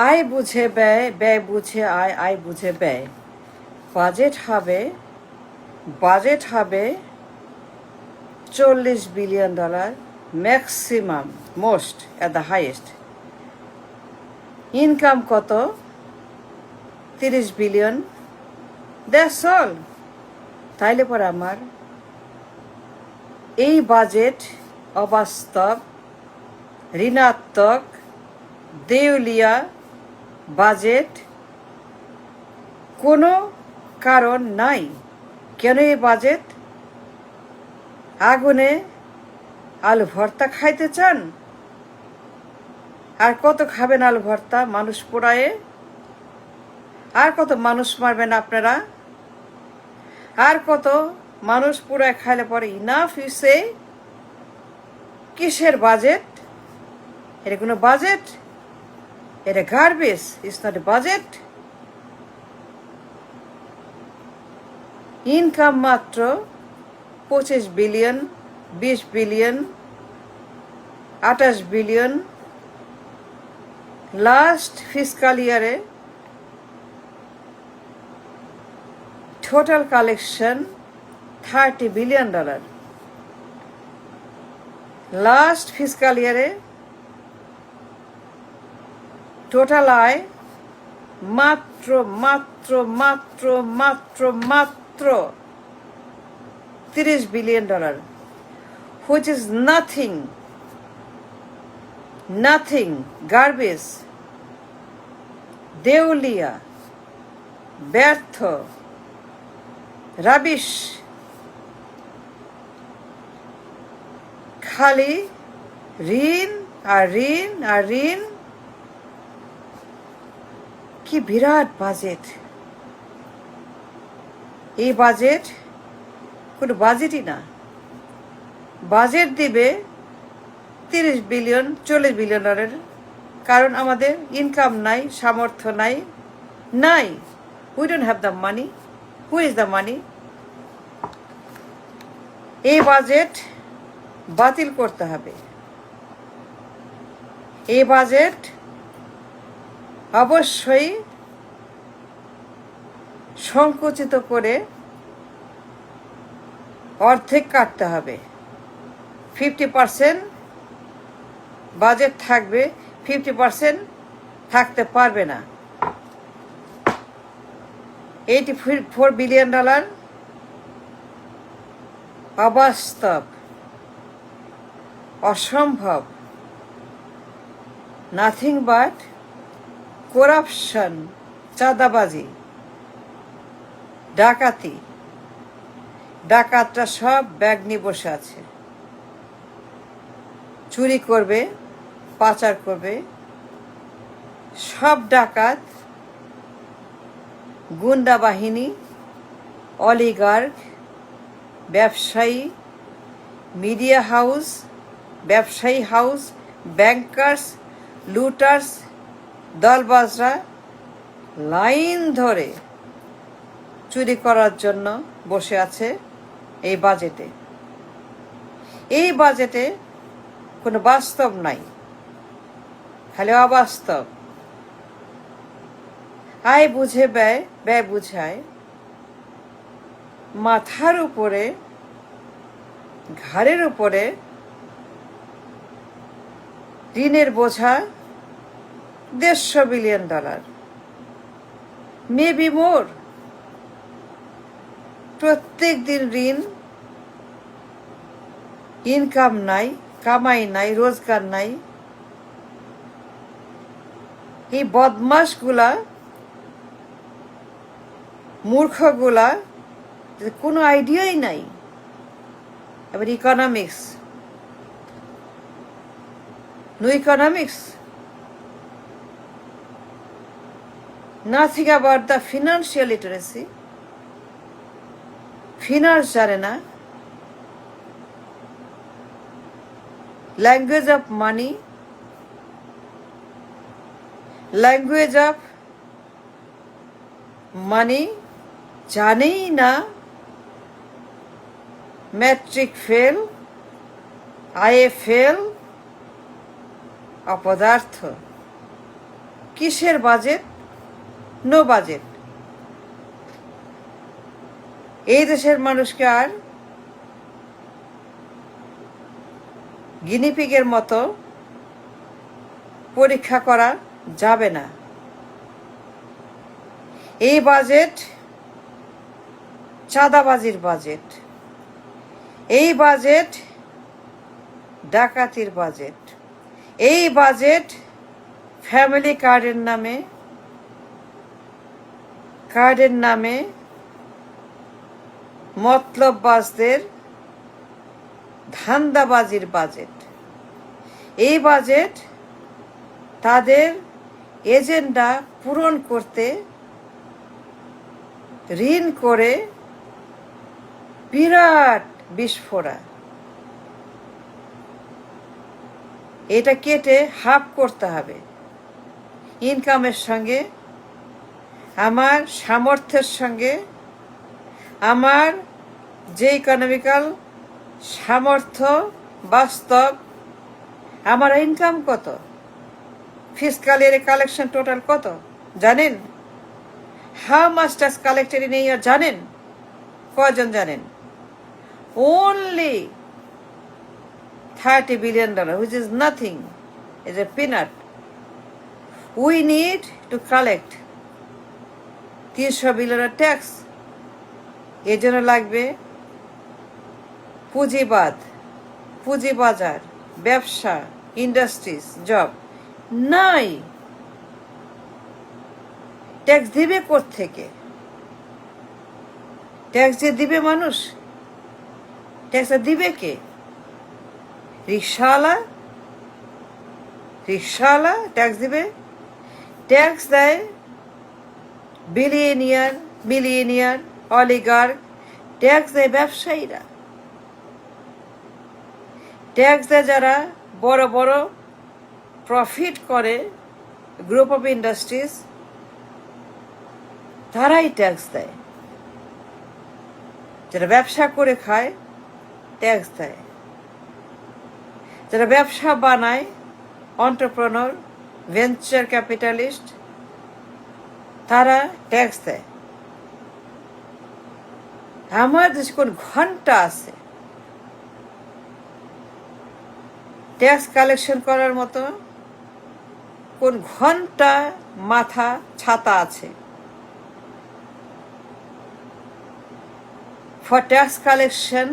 আয় বুঝে ব্যয়, ব্যয় বুঝে আয়, আয় বুঝে ব্যয়। বাজেট হবে $40 billion, maximum, most, at the highest. Income কত? 30 বিলিয়ন। That's all. তাইলে পরে আমার এই বাজেট অবাস্তব, ঋণাত্মক, দেউলিয়া বাজেট কোনো কারণ নাই। কেন এই বাজেট? আগুনে আলু ভর্তা খাইতে চান? আর কত খাবেন আলু ভর্তা মানুষ পোড়ায়ে? আর কত মানুষ মারবেন আপনারা? আর কত মানুষ পোড়ায় খাইলে পরে ইনাফ ইউ সে? কিসের বাজেট? এটা কোনো বাজেট? এটা garbage, it's not a budget. Income মাত্র 25 billion, 20 billion, 28 billion. Last fiscal ইয়ারে total collection $30 billion. Last fiscal ইয়ারে টোটাল আয় মাত্র মাত্র মাত্র মাত্র মাত্র $30 billion, which is nothing, garbage, দেউলিয়া, ব্যর্থ, রাবিশ। খালি ঋণ আর ঋণ আর ঋণ। কি বিরাট বাজেট! এই বাজেট কোনো বাজেটই না। বাজেট দিবে 30 বিলিয়ন, $40 বিলিয়নের, কারণ আমাদের ইনকাম নাই, সামর্থ্য নাই। We don't have the money. Who is the money? এই বাজেট বাতিল করতে হবে। এই বাজেট অবশ্যই সংকুচিত করে অর্ধেক কাটতে হবে। 50% বাজেট থাকবে, 50% থাকতে পারবে না। $84 বিলিয়ন অবাস্তব, অসম্ভব, নাথিং বাট করাপশন, চাঁদাবাজি, ডাকাতি। ডাকাতরা সব ব্যাগ নিয়ে বসে আছে, চুরি করবে, পাচার করবে। সব ডাকাত গুন্ডা বাহিনী, অলিগার্ক, ব্যবসায়ী, মিডিয়া হাউস, ব্যবসায়ী হাউস, ব্যাংকার্স, লুটার্স, দলবাজরা লাইন ধরে চুরি করার জন্য বসে আছে এই বাজেটে। এই বাজেটে কোনো বাস্তব নাই, খালি অবাস্তব। আয় বুঝে ব্যয়, ব্যয় বুঝে আয়। মাথার উপরে, ঘাড়ের উপরে ঋণের বোঝা $150 বিলিয়ন, মেবি মোর। প্রত্যেক দিন ঋণ, ইনকাম নাই, কামাই নাই, রোজগার নাই। এই বদমাশগুলা, মূর্খগুলা কোনো আইডিয়াই নাই। এবার economics, no economics, nothing about the financial literacy. Finance জানে না, language of money, language of money জানেই না। ম্যাট্রিক ফেল, আইএ ফেল, অপদার্থ। কিসের বাজেট? No budget. এই দেশের মানুষকে আর গিনিপিগের মতো পরীক্ষা করা যাবে না। এই বাজেট চাঁদাবাজির বাজেট, এই বাজেট ডাকাতির বাজেট, এই বাজেট ফ্যামিলি কার্ডের নামে মতলববাজদের ধান্দাবাজির বাজেট। এই বাজেট তাদের এজেন্ডা পূরণ করতে ঋণ করে বিরাট বিস্ফোরা। এটা কেটে হাফ করতে হবে। ইনকামের সঙ্গে, আমার সামর্থ্যের সঙ্গে, আমার যে ইকোনমিক্যাল সামর্থ্য বাস্তব, আমার ইনকাম কত, ফিসকাল ইয়ারে কালেকশন টোটাল কত জানেন? How much tax collected in a year জানেন? কয়জন জানেন? only $30 billion, which is nothing, is a peanut. We need to collect 300 billion tax. এর জন্য লাগবে পুঁজিবাজার, ব্যবসা, ইন্ডাস্ট্রিজ, জব। নাই, ট্যাক্স দিবে কোত্থেকে? ট্যাক্স যে দিবে মানুষ, ট্যাক্সটা দিবে কে? রিক্সাওয়ালা ট্যাক্স দিবে? ট্যাক্স দেয় বিলিয়নিয়ার, অলিগার্ক। ট্যাক্স দেয় ব্যবসায়ীরা। ট্যাক্স দেয় যারা বড় বড় প্রফিট করে, গ্রুপ অফ ইন্ডাস্ট্রিজ, তারাই ট্যাক্স দেয়। যারা ব্যবসা করে খায় ট্যাক্স দেয়। যারা ব্যবসা বানায়, এন্টারপ্রেনার, ভেঞ্চার ক্যাপিটালিস্ট, তারা ট্যাক্স দেয়। আমার দেশে কোন ঘন্টা আছে ট্যাক্স কালেকশন করার মতো? কোন ঘন্টা মাথা ছাতা আছে? For tax collection,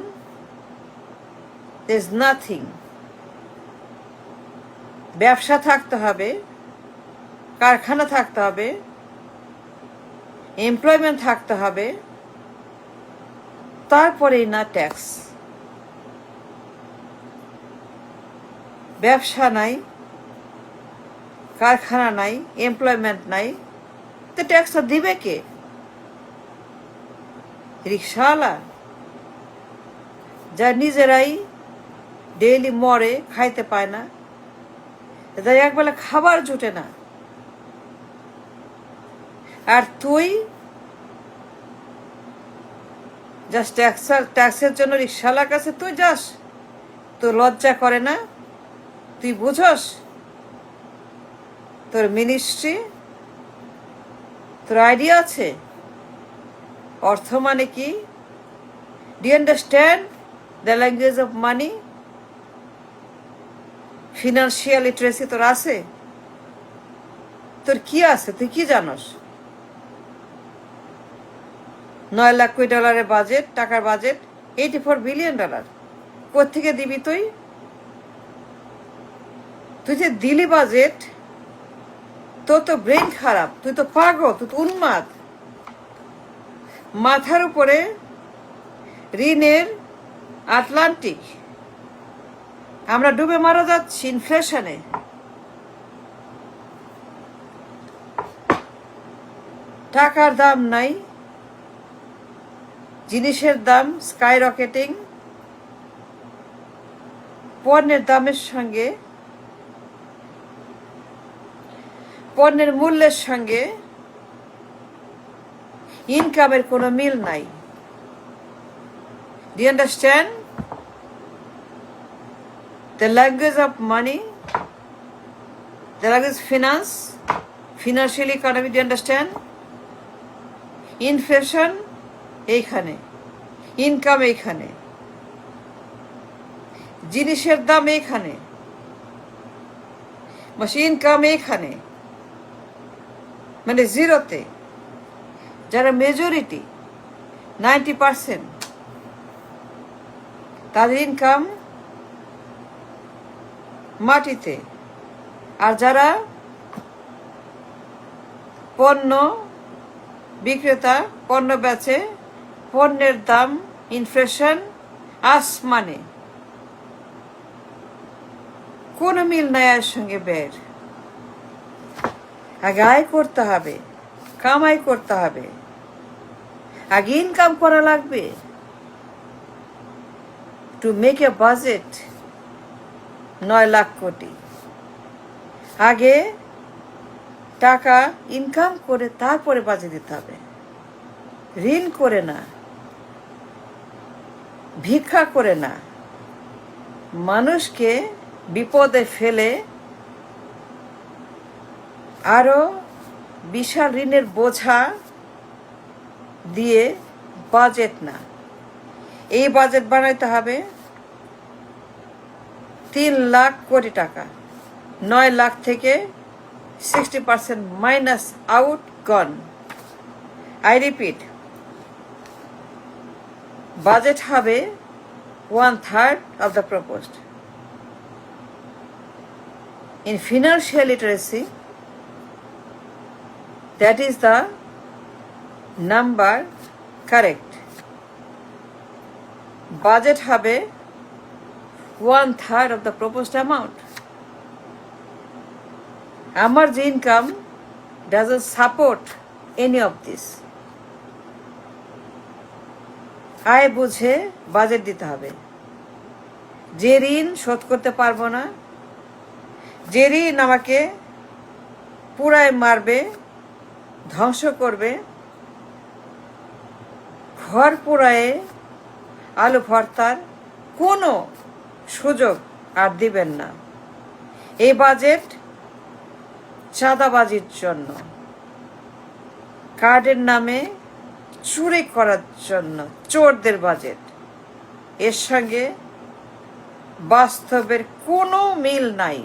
there is nothing. ব্যবসা থাকতে হবে, কারখানা থাকতে হবে, এমপ্লয়মেন্ট থাকতে হবে, তারপরেই না ট্যাক্স। ব্যবসা নাই, কারখানা নাই, এমপ্লয়মেন্ট নাই, তো ট্যাক্সটা দিবে কে? রিক্সাওয়ালা, যা নিজেরাই ডেইলি মরে, খাইতে পায় না, যাই একবেলা খাবার জুটে না। আর তুই জাস্ট ট্যাক্সের জন্য রিক্সাওয়ালার কাছে তুই যাস, তোর লজ্জা করে না? তুই বুঝস তোর মিনিস্ট্রি, তোর আইডিয়া আছে অর্থ মানে কি? Do you understand the language of money? Financial literacy তোর আছে? তোর কি আছে? তুই কি জানস? 9 লাখ কোটি ডলারের বাজেট, টাকার বাজেট, $84 বিলিয়ন। কোত্থেকে দিবি তুই? তুই যে দিলি বাজেট, তোর তো ব্রেন খারাপ, তুই তো পাগল, তুই তো উন্মাদ। মাথার উপরে ঋণের আটলান্টিক, আমরা ডুবে মারা যাচ্ছি ইনফ্লেশনে। টাকার দাম নাই, জিনিসের দাম স্কাই রকেটিং, পণ্যের দামের সঙ্গে, পণ্যের মূল্যের সঙ্গে ইনকামের কোনো মিল নাই। Do you understand the language of money, the language of finance? Financial economy, do understand? Inflation এইখানে, ইনকাম এইখানে, জিনিসের দাম এইখানে, ইনকাম এইখানে, মানে জিরোতে। যারা মেজরিটি 90% তাদের ইনকাম মাটিতে। আর যারা পণ্য বিক্রেতা, পণ্য বেচে, পণ্যের দাম ইনফ্লেশন আসমানে, কোনো মিল নাই আয়ের সঙ্গে ব্যয়ের। আগে আয় করতে হবে, কামাই করতে হবে, আগে ইনকাম করা লাগবে। To make a budget 9 lakh কোটি, আগে টাকা ইনকাম করে তারপরে বাজেট দিতে হবে। ঋণ করে না, ভিক্ষা করে না, মানুষকে বিপদে ফেলে আরো বিশাল ঋণের বোঝা দিয়ে বাজেট না। এই বাজেট বানাইতে হবে 3 লাখ কোটি টাকা। 9 লাখ থেকে 60% minus out gone. I repeat, budget হবে 1/3 of the proposed. In financial literacy, that is the number correct. Budget হবে 1/3 of the proposed amount. আমার যে income doesn't support any of this. আয় বুঝে বাজেট দিতে হবে। যে ঋণ শোধ করতে পারবো না, যে ঋণ আমাকে পুরাই মারবে, ধ্বংস করবে, ঘর পুরায়ে আলু ভর্তার কোনো সুযোগ আর দিবেন না। এই বাজেট চাঁদাবাজির জন্য, কার্ডের নামে চুরি করার জন্য চোরদের বাজেট। এর সঙ্গে বাস্তবের কোনো মিল নাই।